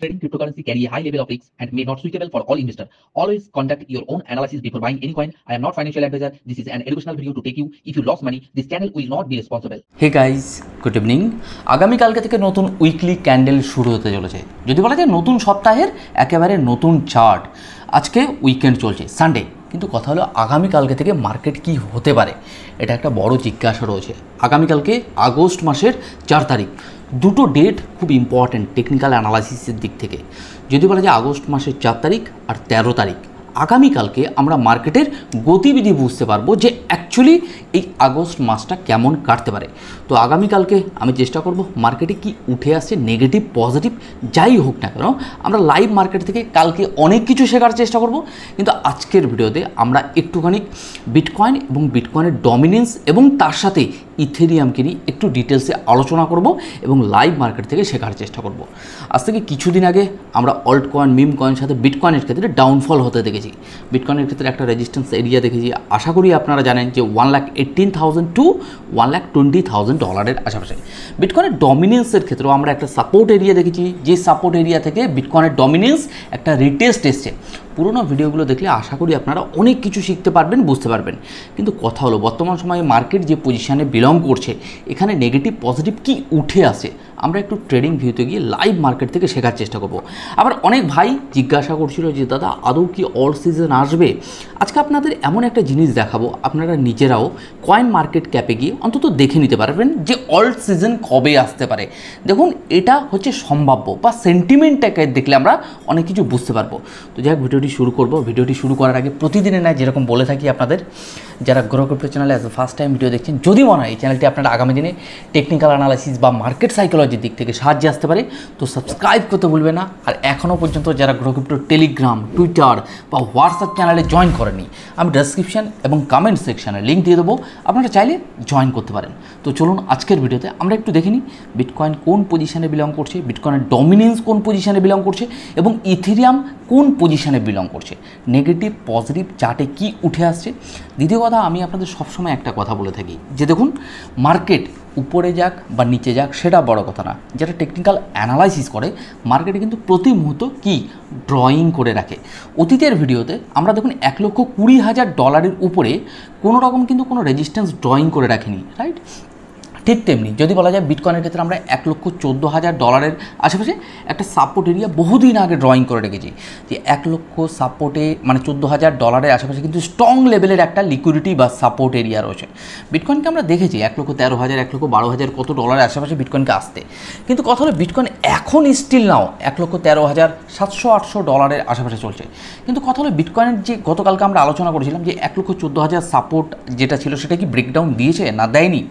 Trading cryptocurrency carry a high level of risk and may not suitable for all investors. Always conduct your own analysis before buying any coin. I am not financial advisor. This is an educational video to take you. If you lost money, this channel will not be responsible. Hey guys, good evening. আগামীকালকে থেকে নতুন weekly candle শুরু হতে চলেছে। যদি বলা যায় নতুন সপ্তাহের একেবারে নতুন চার্ট। আজকে উইকেন্ড চলছে, সানডে, কিন্তু কথা হলো আগামীকালকে থেকে মার্কেট কি হতে পারে, এটা একটা বড় জিজ্ঞাসা রয়েছে। আগামীকালকে আগস্ট মাসের 4 তারিখ, দুটো ডেট খুব ইম্পর্ট্যান্ট টেকনিক্যাল অ্যানালাইসিসের দিক থেকে। যদি বলা যায় আগস্ট মাসের 4 তারিখ আর 13 তারিখ, আগামীকালকে আমরা মার্কেটের গতিবিধি বুঝতে পারবো যে অ্যাকচুয়ালি এই আগস্ট মাসটা কেমন কাটতে পারে। তো আগামীকালকে আমি চেষ্টা করব মার্কেটে কি উঠে আসছে, নেগেটিভ পজিটিভ যাই হোক না কেন, আমরা লাইভ মার্কেট থেকে কালকে অনেক কিছু শেখার চেষ্টা করব। কিন্তু আজকের ভিডিওতে আমরা একটুখানি বিটকয়েন এবং বিটকয়েনের ডমিনেন্স এবং তার সাথে ইথেরিয়ামকে নিয়ে একটু ডিটেলসে আলোচনা করব এবং লাইভ মার্কেট থেকে শেখার চেষ্টা করব। আজ থেকে কিছুদিন আগে আমরা অল্ট কয়েন, মিম কয়েনের সাথে বিটকয়েনের ক্ষেত্রে ডাউনফল হতে দেখেছি। বিটকয়েনের ক্ষেত্রে একটা রেজিস্ট্যান্স এরিয়া দেখেছি, আশা করি আপনারা জানেন যে 1,18,000 টু 1,20,000 ডলারের আশেপাশে। বিটকয়েনের ডমিনেন্সের ক্ষেত্রেও আমরা একটা সাপোর্ট এরিয়া দেখেছি, যে সাপোর্ট এরিয়া থেকে বিটকয়েনের ডমিনেন্স একটা রিটেস্ট এসছে। পুরোনো ভিডিওগুলো দেখলে আশা করি আপনারা অনেক কিছু শিখতে পারবেন, বুঝতে পারবেন। কিন্তু কথা হলো বর্তমান সময়ে মার্কেট যে পজিশানে বিলং করছে, এখানে নেগেটিভ পজিটিভ কি উঠে আসে, আমরা একটু ট্রেডিং ভিউতে গিয়ে লাইভ মার্কেট থেকে শেখার চেষ্টা করব। আবার অনেক ভাই জিজ্ঞাসা করছিল যে দাদা আদৌ কি অল সিজন আসবে। আজকে আপনাদের এমন একটা জিনিস দেখাবো, আপনারা নিজেরাও কয়েন মার্কেট ক্যাপে গিয়ে অন্তত দেখে নিতে পারবেন যে অল্ট সিজন কবে আসতে পারে। দেখুন, এটা হচ্ছে সম্ভাব্য বা সেন্টিমেন্টটাকে দেখলে আমরা অনেক কিছু বুঝতে পারবো। তো যাই হোক, ভিডিওটি শুরু করব। ভিডিওটি শুরু করার আগে প্রতিদিনের নয়, যেরকম বলে থাকি আপনাদের, যারা গ্রো ক্রিপ্টো চ্যানেলে অ্যাজ ফার্স্ট টাইম ভিডিও দেখছেন, যদি মনে হয় এই চ্যানেলটি আপনারা আগামী দিনে টেকনিক্যাল অ্যানালাইসিস বা মার্কেট সাইকোলজির দিক থেকে সাহায্যে আসতে পারে, তো সাবস্ক্রাইব করতে ভুলবেন না। আর এখনও পর্যন্ত যারা গ্রো ক্রিপ্টো টেলিগ্রাম, টুইটার বা হোয়াটসঅ্যাপ চ্যানেলে জয়েন করেনি, আমি ডেসক্রিপশন এবং কমেন্ট সেকশানে লিঙ্ক দিয়ে দেবো, আপনারা চাইলে জয়েন করতে পারেন। তো চলুন আজকের ভিডিওতে আমরা একটু দেখে নিই বিটকয়েন কোন পজিশানে বিলং করছে, বিটকয়েনের ডমিনেন্স কোন পজিশানে বিলং করছে এবং ইথেরিয়াম কোন পজিশানে বিলং করছে, নেগেটিভ পজিটিভ চার্টে কি উঠে আসছে। দ্বিতীয় কথা, আমি আপনাদের সবসময় একটা কথা বলে থাকি যে দেখুন, মার্কেট উপরে যাক বা নিচে যাক সেটা বড় কথা না, যারা টেকনিক্যাল অ্যানালাইসিস করে মার্কেটে কিন্তু প্রতি মুহূর্ত কি ড্রয়িং করে রাখে। অতীতের ভিডিওতে আমরা দেখুন 1,20,000 ডলারের উপরে কোনো রকম কিন্তু কোনো রেজিস্ট্যান্স ড্রয়িং করে রাখিনি, রাইট? ঠিক তেমনি যদি বলা যায় বিটকয়েনের ক্ষেত্রে আমরা 1,14,000 ডলারের আশেপাশে একটা সাপোর্ট এরিয়া বহুদিন আগে ড্রয়িং করে রেখেছি, যে 1 লক্ষ সাপোর্টে মানে 14,000 ডলারের আশেপাশে কিন্তু স্ট্রং লেভেলের একটা লিকুইডিটি বা সাপোর্ট এরিয়া রয়েছে। বিটকয়েনকে আমরা দেখেছি 1,13,000, 1,12,000 কত ডলারের আশেপাশে বিটকয়েনকে আসতে। কিন্তু কথা হলো বিটকয়েন এখন স্টিল নাও 1,13,700-800 ডলারের আশেপাশে চলছে। কিন্তু কথা হলো বিটকয়েনের যে গতকালকে আমরা আলোচনা করেছিলাম যে 1,14,000 সাপোর্ট যেটা ছিল সেটা কি ব্রেকডাউন দিয়েছে না দেয়নি,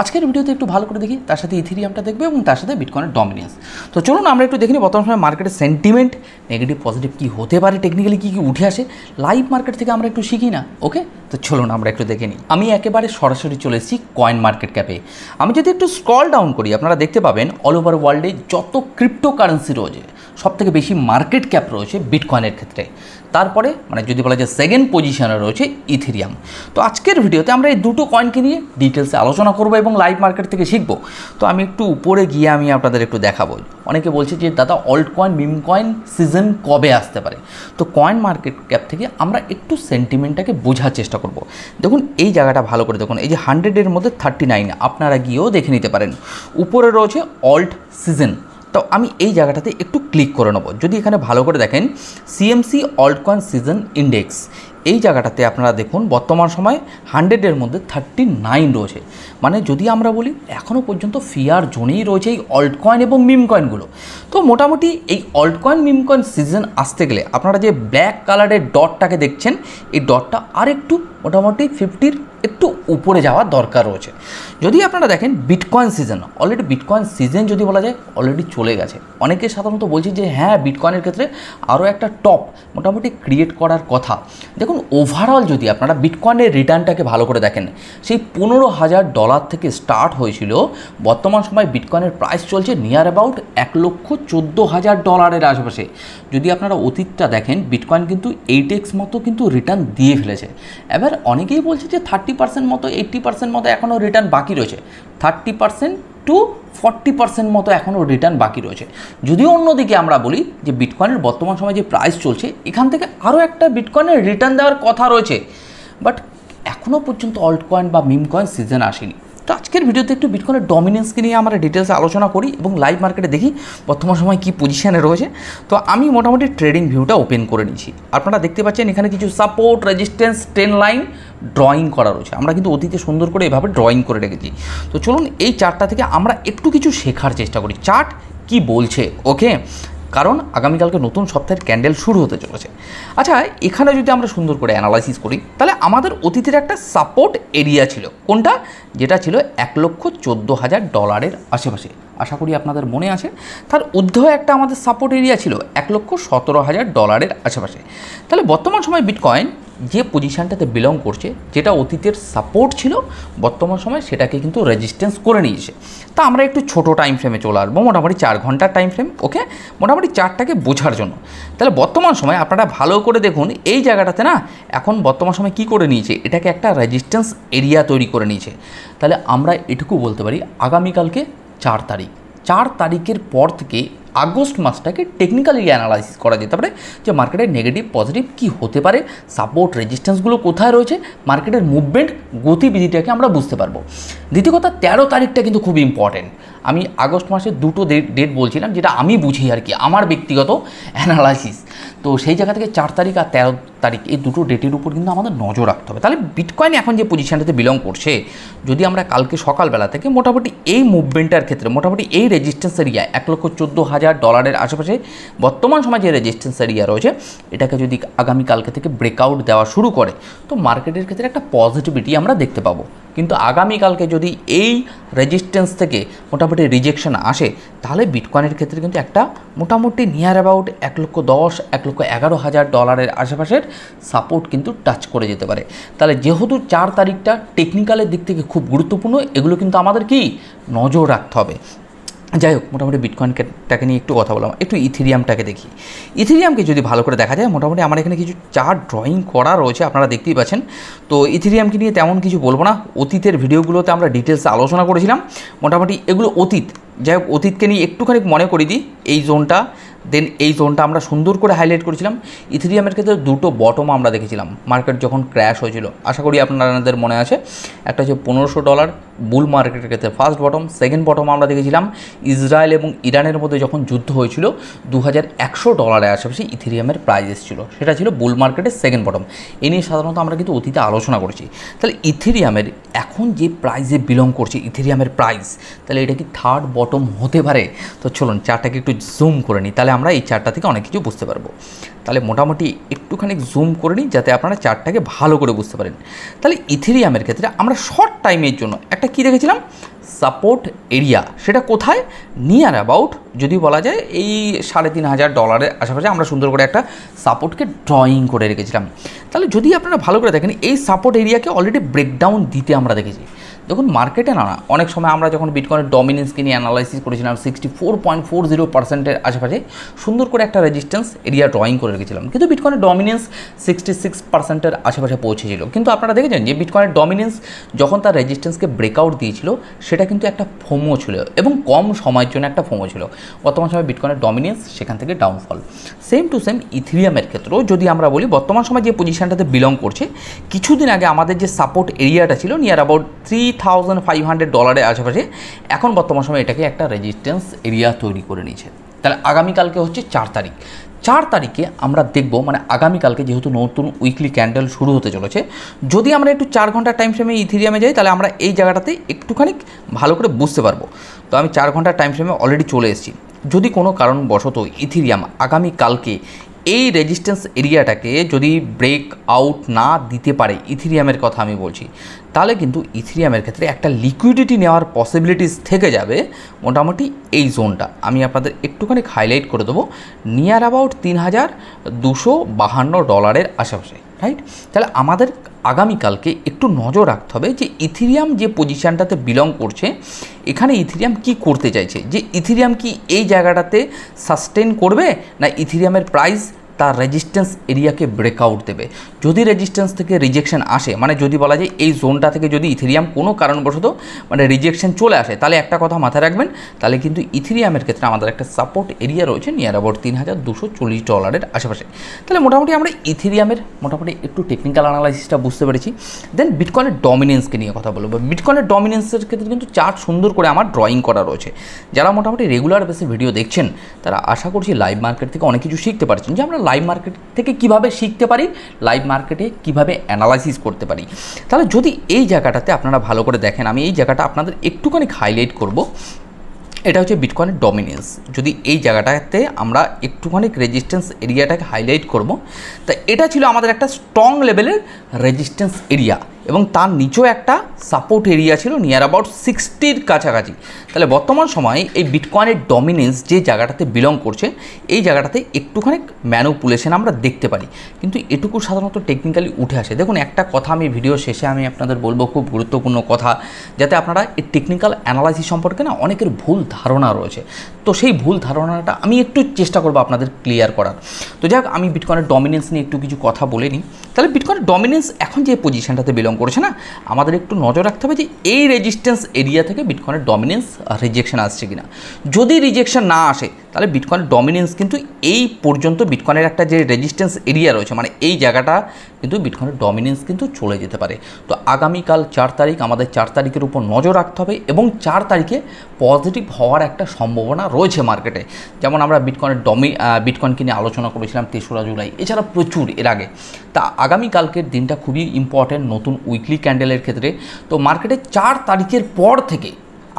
আজকের ভিডিওতে একটু ভালো করে দেখি, তার সাথে ইথেরিয়ামটা দেখবে এবং তার সাথে বিটকয়েনের ডমিনেন্স। তো চলুন আমরা একটু দেখিনি বর্তমান সময় মার্কেটের সেন্টিমেন্ট, নেগেটিভ পজিটিভ কী হতে পারে, টেকনিক্যালি কী কী উঠে আসে, লাইভ মার্কেট থেকে আমরা একটু শিখি না। ওকে, তো চলুন আমরা একটু দেখে নিই। আমি একেবারে সরাসরি চলে এসেছি কয়েন মার্কেট ক্যাপে। আমি যদি একটু স্ক্রল ডাউন করি, আপনারা দেখতে পাবেন অল ওভার ওয়ার্ল্ডে যত ক্রিপ্টো কারেন্সি রয়েছে সবথেকে বেশি মার্কেট ক্যাপ রয়েছে বিটকয়েনের ক্ষেত্রে। তারপরে মানে যদি বলা যায় সেকেন্ড পজিশনে রয়েছে ইথেরিয়াম। তো আজকের ভিডিওতে আমরা এই দুটো কয়েনকে নিয়ে ডিটেলসে আলোচনা করব এবং লাইভ মার্কেট থেকে শিখব। তো আমি একটু উপরে গিয়ে আমি আপনাদের একটু দেখাবো। অনেকে বলছে যে দাদা alt coin, meme coin season কবে আসতে পারে। তো কয়েন মার্কেট ক্যাপ থেকে আমরা একটু সেন্টিমেন্টটাকে বোঝার চেষ্টা করব। দেখুন এই জায়গাটা ভালো করে দেখুন, এই যে 100-এর মধ্যে 39, আপনারা গিয়েও দেখে নিতে পারেন। উপরে রয়েছে অল্ট সিজন। তো আমি এই জায়গাটাতে একটু ক্লিক করে নেব। যদি এখানে ভালো করে দেখেন CMC alt coin season index, এই জায়গাটাতে আপনারা দেখুন বর্তমান সময় 100-এর মধ্যে 39 রয়েছে। মানে যদি আমরা বলি এখনও পর্যন্ত ফিয়ার জোনেই রয়েছে এই অল্ট কয়েন এবং মিম কয়েনগুলো। তো মোটামুটি এই alt coin, meme coin season আসতে গেলে আপনারা যে ব্ল্যাক কালারের ডটটাকে দেখছেন, এই ডটটা আর একটু মোটামুটি 50-র একটু উপরে যাওয়ার দরকার রয়েছে। যদি আপনারা দেখেন bitcoin season, already bitcoin season যদি বলা যায় অলরেডি চলে গেছে। অনেকে সাধারণত বলছে যে হ্যাঁ বিটকয়েনের ক্ষেত্রে আরও একটা টপ মোটামুটি ক্রিয়েট করার কথা। দেখুন ওভারঅল যদি আপনারা বিটকয়েনের রিটার্নটাকে ভালো করে দেখেন, সেই 15,000 ডলার থেকে স্টার্ট হয়েছিল, বর্তমান সময় বিটকয়েনের প্রাইস চলছে নিয়ার অ্যাবাউট 1,14,000 ডলারের আশেপাশে। যদি আপনারা অতীতটা দেখেন, বিটকয়েন কিন্তু 8x মতো কিন্তু রিটার্ন দিয়ে ফেলেছে। এবার অনেকেই বলছে যে 30% মতো 80% মতো এখনও রিটার্ন বাকি রয়েছে। 30% টু 40% মতো এখনও রিটার্ন বাকি রয়েছে। যদিও অন্যদিকে আমরা বলি যে বিটকয়েনের বর্তমান সময়ে যে প্রাইস চলছে এখান থেকে আরও একটা বিটকয়েনের রিটার্ন দেওয়ার কথা রয়েছে, বাট এখনও পর্যন্ত অল্ট কয়েন বা মিম কয়েন সিজন আসেনি। তো আজকের ভিডিওতে একটু বিটকয়েনের ডমিনেন্সকে নিয়ে আমরা ডিটেলসে আলোচনা করি এবং লাইভ মার্কেটে দেখি বর্তমান সময় কী পজিশানে রয়েছে। তো আমি মোটামুটি ট্রেডিং ভিউটা ওপেন করে নিয়েছি। আপনারা দেখতে পাচ্ছেন এখানে কিছু support, resistance, train line drawing করা রয়েছে। আমরা কিন্তু অতীতে সুন্দর করে এভাবে ড্রয়িং করে রেখেছি। তো চলুন এই চার্টটা থেকে আমরা একটু কিছু শেখার চেষ্টা করি, চার্ট কি বলছে। ওকে, কারণ আগামীকালকে নতুন সপ্তাহের ক্যান্ডেল শুরু হতে চলেছে। আচ্ছা, এখানে যদি আমরা সুন্দর করে অ্যানালাইসিস করি তাহলে আমাদের অতীতের একটা সাপোর্ট এরিয়া ছিল, কোনটা? যেটা ছিল $1,14,000 আশেপাশে। আশা করি আপনাদের মনে আছে। তার ঊর্ধ্বে একটা আমাদের সাপোর্ট এরিয়া ছিল $1,17,000 আশেপাশে। তাহলে বর্তমান সময় বিটকয়েন যে পজিশানটাতে বিলং করছে, যেটা অতীতের সাপোর্ট ছিল, বর্তমান সময় সেটাকে কিন্তু রেজিস্ট্যান্স করে নিয়েছে। তা আমরা একটু ছোটো টাইম ফ্রেমে চলে আসবো, মোটামুটি 4 ঘন্টার টাইম ফ্রেম। ওকে, মোটামুটি চার্টটাকে বোঝার জন্য। তাহলে বর্তমান সময় আপনারা ভালো করে দেখুন, এই জায়গাটাতে না এখন বর্তমান সময় কী করে নিয়েছে, এটাকে একটা রেজিস্ট্যান্স এরিয়া তৈরি করে নিয়েছে। তাহলে আমরা এটুকু বলতে পারি আগামীকালকে 4 তারিখ, 4 তারিখের পর থেকে আগস্ট মাসটাকে টেকনিক্যালি অ্যানালাইসিস করা যেতে পারে যে মার্কেটের নেগেটিভ পজিটিভ কী হতে পারে, সাপোর্ট রেজিস্ট্যান্সগুলো কোথায় রয়েছে, মার্কেটের মুভমেন্ট গতিবিধিটাকে আমরা বুঝতে পারবো। দ্বিতীয় কথা, 13 তারিখটা কিন্তু খুব ইম্পর্টেন্ট। আমি আগস্ট মাসের দুটো ডেট বলছিলাম, যেটা আমি বুঝি আর কি, আমার ব্যক্তিগত অ্যানালাইসিস। তো সেই জায়গা থেকে 4 তারিখ আর 13 তারিখ এই দুটো ডেটের উপর কিন্তু আমাদের নজর রাখতে হবে। তাহলে বিটকয়েন এখন যে পজিশানটাতে বিলং করছে, যদি আমরা কালকে সকালবেলা থেকে মোটামুটি এই মুভমেন্টের ক্ষেত্রে মোটামুটি এই রেজিস্ট্যান্স এরিয়া $1,14,000 আশেপাশে বর্তমান সময় যে রেজিস্ট্যান্স এরিয়া রয়েছে, এটাকে যদি আগামীকালকে থেকে ব্রেকআউট দেওয়া শুরু করে তো মার্কেটের ক্ষেত্রে একটা পজিটিভিটি আমরা দেখতে পাবো। কিন্তু আগামীকালকে যদি এই রেজিস্ট্যান্স থেকে মোটামুটি রিজেকশন আসে, তাহলে বিটকয়েনের ক্ষেত্রে কিন্তু একটা মোটামুটি নিয়ার অ্যাবাউট $1,10,000 $1,11,000 আশেপাশের সাপোর্ট কিন্তু টাচ করে যেতে পারে। তাহলে যেহেতু 4 তারিখটা টেকনিক্যালের দিক থেকে খুব গুরুত্বপূর্ণ, এগুলো কিন্তু আমাদের কি নজর রাখতে হবে। যাই হোক, মোটামুটি বিটকয়েনটাকে নিয়ে একটু কথা বললাম, একটু ইথেরিয়ামটাকে দেখি। ইথেরিয়ামকে যদি ভালো করে দেখা যায়, মোটামুটি আমার এখানে কিছু চার্ট ড্রয়িং করা রয়েছে, আপনারা দেখতেই পাচ্ছেন। তো ইথেরিয়ামকে নিয়ে তেমন কিছু বলবো না, অতীতের ভিডিওগুলোতে আমরা ডিটেলসে আলোচনা করেছিলাম। মোটামুটি এগুলো অতীত। যাই হোক, অতীতকে নিয়ে একটুখানি মনে করে দিই। এই জোনটা, দেন এই জোনটা আমরা সুন্দর করে হাইলাইট করেছিলাম। ইথেরিয়ামের ক্ষেত্রে দুটো বটম আমরা দেখেছিলাম মার্কেট যখন ক্র্যাশ হয়েছিল, আশা করি আপনাদের মনে আছে। একটা হচ্ছে $1,500 বুল মার্কেটের ক্ষেত্রে ফার্স্ট বটম, সেকেন্ড বটম আমরা দেখেছিলাম ইসরায়েল এবং ইরানের মধ্যে যখন যুদ্ধ হয়েছিল $2,100 আশেপাশে ইথেরিয়ামের প্রাইস এসেছিল, সেটা ছিল বুল মার্কেটের সেকেন্ড বটম। এ নিয়ে সাধারণত আমরা কিন্তু অতীতে আলোচনা করেছি। তাহলে ইথেরিয়ামের এখন যে প্রাইসে বিলং করছে ইথেরিয়ামের প্রাইস, তাহলে এটা কি থার্ড বটম হতে পারে? তো চলুন চার্টটাকে একটু জুম করে নিই, তাহলে আমরা এই চার্টটা থেকে অনেক কিছু বুঝতে পারবো। তাহলে মোটামুটি একটুখানি জুম করে নিই যাতে আপনারা চার্টটাকে ভালো করে বুঝতে পারেন। তাহলে ইথেরিয়ামের ক্ষেত্রে আমরা শর্ট টাইমের জন্য একটা কী দেখেছিলাম, সাপোর্ট এরিয়া। সেটা কোথায়? নিয়ার অ্যাবাউট যদি বলা যায় এই $3,500 আশেপাশে আমরা সুন্দর করে একটা সাপোর্টকে ড্রয়িং করে রেখেছিলাম। তাহলে যদি আপনারা ভালো করে দেখেন, এই সাপোর্ট এরিয়াকে অলরেডি ব্রেকডাউন দিতে আমরা দেখেছি। দেখুন মার্কেটে না অনেক সময় আমরা যখন বিটকয়েনের ডমিনেন্সকে নিয়ে অ্যানালাইসিস করেছিলাম 64.40% আশেপাশে সুন্দর করে একটা রেজিস্ট্যান্স এরিয়া ড্রয়িং করে রেখেছিলাম, কিন্তু বিটকয়েনের ডমিনেন্স 66% আশেপাশে পৌঁছেছিল। কিন্তু আপনারা দেখেছেন যে বিটকয়েনের ডমিনেন্স যখন তার রেজিস্ট্যান্সকে ব্রেকআউট দিয়েছিল, সেটা কিন্তু একটা ফোমো ছিল এবং কম সময়ের জন্য একটা ফোমো ছিল। বর্তমান সময় বিটকয়েনের ডমিনেন্স সেখান থেকে ডাউনফল। সেম টু সেম ইথেরিয়ামের ক্ষেত্রেও যদি আমরা বলি, বর্তমান সময় যে পজিশনটাতে বিলং করছে, কিছুদিন আগে আমাদের যে সাপোর্ট এরিয়াটা ছিল নিয়ার অ্যাবাউট $3,500 আশেপাশে, এখন বর্তমান সময় এটাকে একটা রেজিস্ট্যান্স এরিয়া তৈরি করে নিয়েছে। তাহলে আগামীকালকে হচ্ছে 4 তারিখ। 4 তারিখে আমরা দেখব, মানে আগামীকালকে যেহেতু নতুন উইকলি ক্যান্ডেল শুরু হতে চলেছে, যদি আমরা একটু 4 ঘন্টার টাইম ফ্রেমে ইথেরিয়ামে যাই, তাহলে আমরা এই জায়গাটাতে একটুখানি ভালো করে বুঝতে পারবো। তো আমি 4 ঘন্টার টাইম ফ্রেমে অলরেডি চলে এসেছি। যদি কোনো কারণবশত ইথেরিয়াম আগামীকালকে এই রেজিস্ট্যান্স এরিয়াটাকে যদি ব্রেক আউট না দিতে পারে, ইথেরিয়ামের কথা আমি বলছি, তাহলে কিন্তু ইথেরিয়ামের ক্ষেত্রে একটা লিকুইডিটি নেওয়ার পসিবিলিটিস থেকে যাবে মোটামুটি এই জোনটা। আমি আপনাদের একটুখানি হাইলাইট করে দেবো, নিয়ার অ্যাবাউট $3,252 আশেপাশে, রাইট? তাহলে আমাদের আগামীকালকে একটু নজর রাখতে হবে যে ইথেরিয়াম যে পজিশানটাতে বিলং করছে, এখানে ইথেরিয়াম কি করতে চাইছে, যে ইথেরিয়াম কি এই জায়গাটাতে সাস্টেন করবে, না ইথেরিয়ামের প্রাইস তার রেজিস্ট্যান্স এরিয়াকে ব্রেকআউট দেবে। যদি রেজিস্ট্যান্স থেকে রিজেকশন আসে, মানে যদি বলা যায় এই জোনটা থেকে যদি ইথেরিয়াম কোনো কারণবশত মানে রিজেকশন চলে আসে, তাহলে একটা কথা মাথায় রাখবেন, তাহলে কিন্তু ইথেরিয়ামের ক্ষেত্রে আমাদের একটা সাপোর্ট এরিয়া রয়েছে নিয়ার অ্যাবাউট $3,240 আশেপাশে। তাহলে মোটামুটি আমরা ইথেরিয়ামের মোটামুটি একটু টেকনিক্যাল অ্যানালাইসিসটা বুঝতে পেরেছি। দেন বিটকয়েনের ডমিনেন্সকে নিয়ে কথা বলবো। বিটকয়েনের ডমিনেন্সের ক্ষেত্রে কিন্তু চার্ট সুন্দর করে আমার ড্রয়িং করা রয়েছে। যারা মোটামুটি রেগুলার বেসে ভিডিও দেখছেন তারা আশা করছি লাইভ মার্কেট থেকে অনেক কিছু শিখতে পারছেন, যে আমরা লাইভ মার্কেট থেকে কিভাবে শিখতে পারি, লাইভ মার্কেটে কিভাবে অ্যানালাইসিস করতে পারি। তাহলে যদি এই জায়গাটাতে আপনারা ভালো করে দেখেন, আমি এই জায়গাটা আপনাদের একটুখানি হাইলাইট করব। এটা হচ্ছে বিটকয়েনের ডমিনেন্স। যদি এই জায়গাটাতে আমরা একটুখানি রেজিস্ট্যান্স এরিয়াটাকে হাইলাইট করব, তা এটা ছিল আমাদের একটা স্ট্রং লেভেলের রেজিস্ট্যান্স এরিয়া, এবং তার নিচেও একটা সাপোর্ট এরিয়া ছিল নিয়ার অ্যাবাউট 60-র কাছাকাছি। তাহলে বর্তমান সময়ে এই বিটকয়েনের ডমিনেন্স যে জায়গাটাতে বিলং করছে, এই জায়গাটাতে একটুখানি ম্যানুপুলেশন আমরা দেখতে পারি, কিন্তু এটুকু সাধারণত টেকনিক্যালি উঠে আসে। দেখুন, একটা কথা আমি ভিডিও শেষে আমি আপনাদের বলবো, খুব গুরুত্বপূর্ণ কথা, যাতে আপনারা এই টেকনিক্যাল অ্যানালাইসিস সম্পর্কে না অনেকের ভুল ধারণা রয়েছে, তো সেই ভুল ধারণাটা আমি একটু চেষ্টা করবো আপনাদের ক্লিয়ার করার। তো যাক, আমি বিটকয়েনের ডমিনেন্স নিয়ে একটু কিছু কথা বলে নিই। তাহলে বিটকয়েনের ডমিনেন্স এখন যে পজিশনটাতে বিলং করছে না, আমাদের একটু নজর রাখতে হবে যে এই রেজিস্ট্যান্স এরিয়া থেকে বিটকয়েনের ডমিনেন্স রিজেকশন আসছে কিনা। যদি রিজেকশন না আসে, তাহলে বিটকয়েনের ডমিনেন্স কিন্তু এই পর্যন্ত বিটকয়েনের একটা যে রেজিস্ট্যান্স এরিয়া রয়েছে, মানে এই জায়গাটা কিন্তু বিটকয়েনের ডমিনেন্স কিন্তু চলে যেতে পারে। তো আগামীকাল 4 তারিখ আমাদের 4 তারিখের উপর নজর রাখতে হবে, এবং 4 তারিখে পজিটিভ হওয়ার একটা সম্ভাবনা রয়েছে মার্কেটে। যেমন আমরা বিটকয়েনকে নিয়ে আলোচনা করেছিলাম 3রা জুলাই, এছাড়া প্রচুর এর আগে। তা আগামীকালকের দিনটা খুবই ইম্পর্ট্যান্ট নতুন উইকলি ক্যান্ডেলের ক্ষেত্রে। তো মার্কেটে 4 তারিখের পর থেকে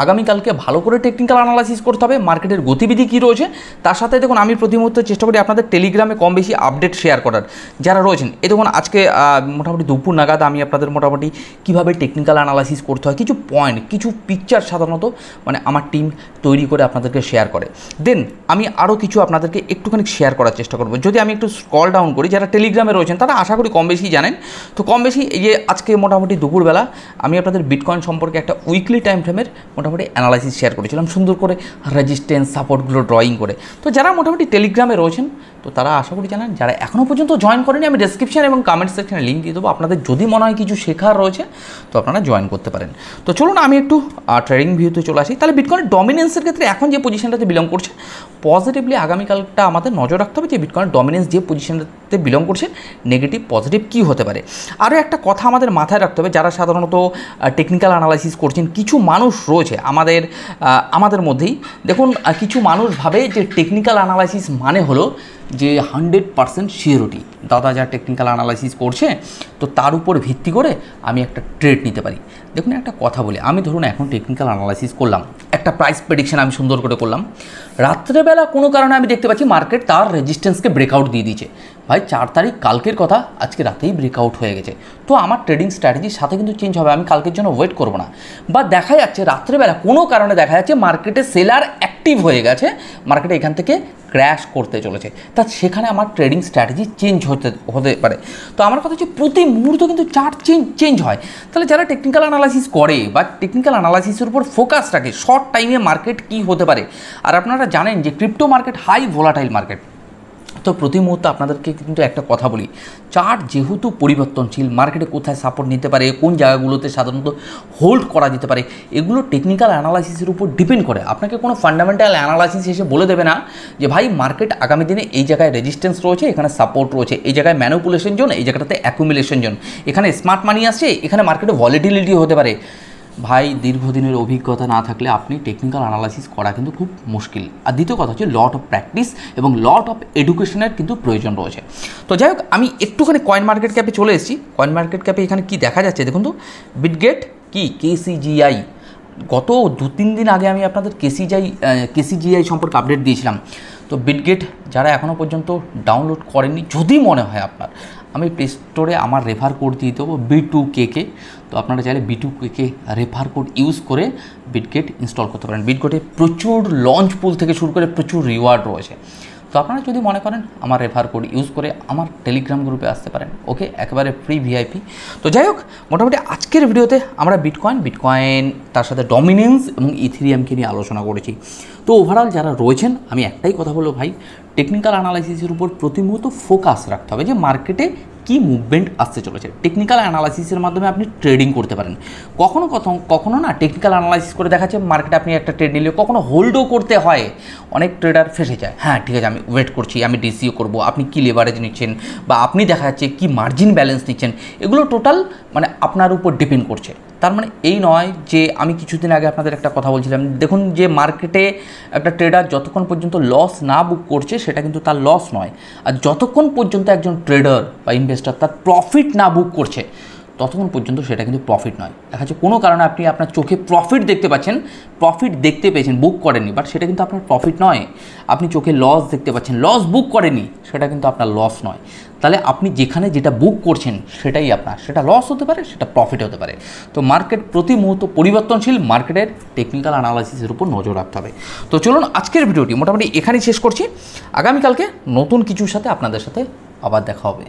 আগামীকালকে ভালো করে টেকনিক্যাল অ্যানালাইসিস করতে হবে, মার্কেটের গতিবিধি কী রয়েছে। তার সাথে দেখুন, আমি প্রতি মুহূর্তে চেষ্টা করি আপনাদের টেলিগ্রামে কম বেশি আপডেট শেয়ার করার, যারা রয়েছেন। এই দেখুন, আজকে মোটামুটি দুপুর নাগাদ আমি আপনাদের মোটামুটি কীভাবে টেকনিক্যাল অ্যানালাইসিস করতে হয়, কিছু পয়েন্ট, কিছু পিকচার সাধারণত মানে আমার টিম তৈরি করে আপনাদেরকে শেয়ার করে। দেন আমি আরও কিছু আপনাদেরকে একটুখানি শেয়ার করার চেষ্টা করব। যদি আমি একটু স্ক্রল ডাউন করি, যারা টেলিগ্রামে রয়েছেন তারা আশা করি কম বেশি জানেন। তো কম বেশি এই যে আজকে মোটামুটি দুপুরবেলা আমি আপনাদের বিটকয়েন সম্পর্কে একটা উইকলি টাইম ফ্রেমের মোটামুটি অ্যানালাইসিস শেয়ার করেছিলাম, সুন্দর করে রেজিস্ট্যান্স সাপোর্টগুলো ড্রয়িং করে। তো যারা মোটামুটি টেলিগ্রামে রয়েছেন, তো তারা আশা করি জানেন। যারা এখনও পর্যন্ত জয়েন করেনি, আমি ডেসক্রিপশন এবং কমেন্ট সেকশনে লিঙ্ক দিয়ে দেবো। আপনাদের যদি মনে হয় কিছু শেখার রয়েছে, তো আপনারা জয়েন করতে পারেন। তো চলুন আমি একটু ট্রেডিং ভিউতে চলে আসি। তাহলে বিটকয়েনের ডমিনেন্সের ক্ষেত্রে এখন যে পজিশনটাতে বিলং করছে, পজিটিভলি আগামীকালটা আমাদের নজর রাখতে হবে যে বিটকয়েনের ডমিনেন্স যে পজিশনটাতে বিলং করছে, নেগেটিভ পজিটিভ কী হতে পারে। আরও একটা কথা আমাদের মাথায় রাখতে হবে, যারা সাধারণত টেকনিক্যাল অ্যানালাইসিস করছেন, কিছু মানুষ রয়েছে আমাদের মধ্যেই। দেখুন, কিছু মানুষ ভাবে যে টেকনিক্যাল অ্যানালাইসিস মানে হলো যে 100% সিওরিটি। দাদা যা টেকনিক্যাল অ্যানালাইসিস করছে, তো তার উপর ভিত্তি করে আমি একটা ট্রেড নিতে পারি। দেখুন, একটা কথা বলি, আমি ধরুন এখন টেকনিক্যাল অ্যানালাইসিস করলাম, একটা প্রাইস প্রেডিকশন আমি সুন্দর করে করলাম, রাত্রেবেলা কোনো কারণে আমি দেখতে পাচ্ছি মার্কেট তার রেজিস্ট্যান্সকে ব্রেকআউট দিয়ে দিয়েছে। ভাই 4 তারিখ কালকের কথা, আজকে রাতেই ব্রেকআউট হয়ে গেছে, তো আমার ট্রেডিং স্ট্র্যাটেজির সাথে কিন্তু চেঞ্জ হবে। আমি কালকের জন্য ওয়েট করবো না। বা দেখা যাচ্ছে রাত্রেবেলা কোনো কারণে দেখা যাচ্ছে মার্কেটে সেলার অ্যাক্টিভ হয়ে গেছে, মার্কেটে এখান থেকে ক্র্যাশ করতে চলেছে, তা সেখানে আমার ট্রেডিং স্ট্র্যাটেজি চেঞ্জ হতে পারে। তো আমার কথা হচ্ছে প্রতি মুহূর্ত কিন্তু চার্ট চেঞ্জ হয়। তাহলে যারা টেকনিক্যাল অ্যানালাইসিস করে বা টেকনিক্যাল অ্যানালাইসিসের উপর ফোকাস রাখে, শর্ট টাইমে মার্কেট কী হতে পারে। আর আপনারা জানেন যে crypto market high volatile market, তো প্রতি মুহূর্তে আপনাদেরকে কিন্তু একটা কথা বলি, চার্ট যেহেতু পরিবর্তনশীল, মার্কেটে কোথায় সাপোর্ট নিতে পারে, কোন জায়গাগুলোতে সাধারণত হোল্ড করা যেতে পারে, এগুলো টেকনিক্যাল অ্যানালাইসিসের উপর ডিপেন্ড করে। আপনাকে কোনো ফান্ডামেন্টাল অ্যানালাইসিস এসে বলে দেবে না যে ভাই মার্কেট আগামী দিনে এই জায়গায় রেজিস্ট্যান্স রয়েছে, এখানে সাপোর্ট রয়েছে, এই জায়গায় ম্যানিপুলেশন জোন, এই জায়গাটাতে অ্যাকুমুলেশন জোন, এখানে স্মার্ট মানি আসছে, এখানে মার্কেটে ভলিটিলিটি হতে পারে। ভাই দীর্ঘদিনের অভিজ্ঞতা না থাকলে আপনি টেকনিক্যাল অ্যানালাইসিস করা কিন্তু খুব মুশকিল। আর দ্বিতীয় কথা হচ্ছে লট অফ প্র্যাকটিস এবং লট অফ এডুকেশনের কিন্তু প্রয়োজন রয়েছে। তো যাই হোক, আমি একটুখানি কয়েন মার্কেট ক্যাপে চলে এসেছি। কয়েন মার্কেট ক্যাপে এখানে কি দেখা যাচ্ছে দেখুন তো, বিটগেট কি KCGI, গত 2-3 দিন আগে আমি আপনাদের KCGI সম্পর্কে আপডেট দিয়েছিলাম। তো বিটগেট যারা এখনও পর্যন্ত ডাউনলোড করেননি, যদি মনে হয় আপনার, আমি প্লে স্টোরে আমার রেফার কোড দিয়ে দেবো B2KK। তো আপনারা চাইলে B2KK রেফার কোড ইউজ করে বিটগেট ইনস্টল করতে পারেন। বিটগেটে প্রচুর লঞ্চ পুল থেকে শুরু করে প্রচুর রিওয়ার্ড রয়েছে। তো তো আপনারা যদি মনে করেন আমার রেফার কোড ইউজ করে আমার টেলিগ্রাম গ্রুপে আসতে পারেন, ওকে, একেবারে ফ্রি ভিআইপি। তো যাই হোক, মোটামুটি আজকের ভিডিওতে আমরা বিটকয়েন তার সাথে ডমিনেন্স এবং ইথেরিয়ামকে নিয়ে আলোচনা করেছি। তো ওভারঅল যারা রয়েছেন, আমি একটাই কথা বলবো ভাই, টেকনিক্যাল অ্যানালাইসিসের উপর প্রতি মুহূর্ত ফোকাস রাখতে হবে যে মার্কেটে কী মুভমেন্ট আসতে চলেছে। টেকনিক্যাল অ্যানালাইসিসের মাধ্যমে আপনি ট্রেডিং করতে পারেন। কখনো না টেকনিক্যাল অ্যানালাইসিস করে দেখাচ্ছে মার্কেটে আপনি একটা ট্রেড নিলে কখনো হোল্ডও করতে হয়, অনেক ট্রেডার ফেসে যায়। হ্যাঁ ঠিক আছে, আমি ওয়েট করছি, আমি ডিসিও করবো। আপনি কী লেভারেজ নিচ্ছেন বা আপনি দেখা যাচ্ছে কী মার্জিন ব্যালেন্স নিচ্ছেন, এগুলো টোটাল মানে আপনার উপর ডিপেন্ড করছে। তার মানে এই নয় যে আমি কিছুদিন আগে আপনাদের একটা কথা বলছিলাম, দেখুন যে মার্কেটে একটা ট্রেডার যতক্ষণ পর্যন্ত লস না বুক করছে সেটা কিন্তু তার লস নয়, আর যতক্ষণ পর্যন্ত একজন ট্রেডার বা ইনভেস্টর তার প্রফিট না বুক করছে ততক্ষণ পর্যন্ত সেটা কিন্তু প্রফিট নয়। দেখা যাচ্ছে কোনো কারণে আপনি আপনার চোখে প্রফিট দেখতে পাচ্ছেন, প্রফিট দেখতে পেয়েছেন, বুক করেননি, বাট সেটা কিন্তু আপনার প্রফিট নয়। আপনি চোখে লস দেখতে পাচ্ছেন, লস বুক করেননি, সেটা কিন্তু আপনার লস নয়। তাহলে আপনি যেখানে যেটা বুক করছেন সেটাই আপনার, সেটা লস হতে পারে, সেটা প্রফিট হতে পারে। তো মার্কেট প্রতি মুহূর্ত পরিবর্তনশীল, মার্কেটের টেকনিক্যাল অ্যানালাইসিসের উপর নজর রাখতে হবে। তো চলুন আজকের ভিডিওটি মোটামুটি এখানেই শেষ করছি। আগামীকালকে নতুন কিছুর সাথে আপনাদের সাথে আবার দেখা হবে।